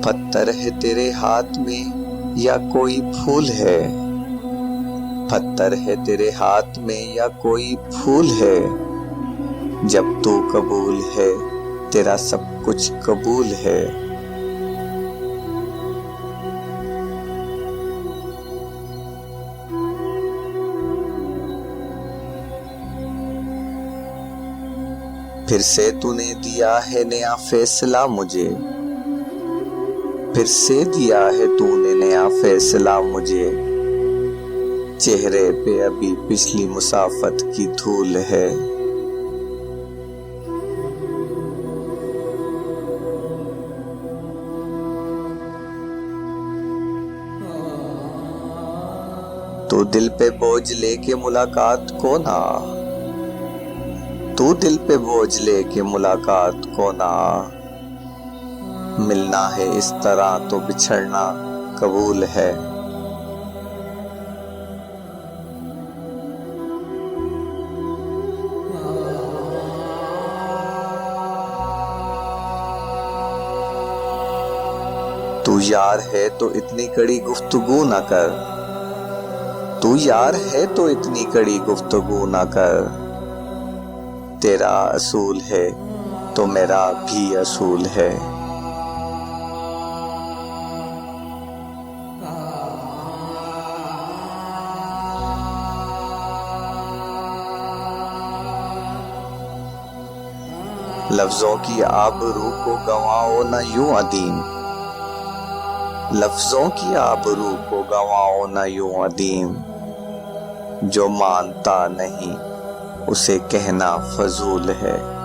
पत्थर है तेरे हाथ में या कोई फूल है, पत्थर है तेरे हाथ में या कोई फूल है। जब तू कबूल है तेरा सब कुछ कबूल है। फिर से तूने दिया है नया फैसला मुझे, फिर से दिया है तूने नया फैसला मुझे। चेहरे पे अभी पिछली मुसाफत की धूल है। तू दिल पे बोझ लेके मुलाकात को ना, तू दिल पे बोझ लेके मुलाकात को ना। मिलना है इस तरह तो बिछड़ना कबूल है। तू यार है तो इतनी कड़ी गुफ्तगू ना कर, तू यार है तो इतनी कड़ी गुफ्तगू ना कर। तेरा असूल है तो मेरा भी असूल है। लफ्जों की आबरू को गंवाओ ना यूं अदीम, लफ्जों की आबरू को गंवाओ ना यूं अदीम। जो मानता नहीं उसे कहना फजूल है।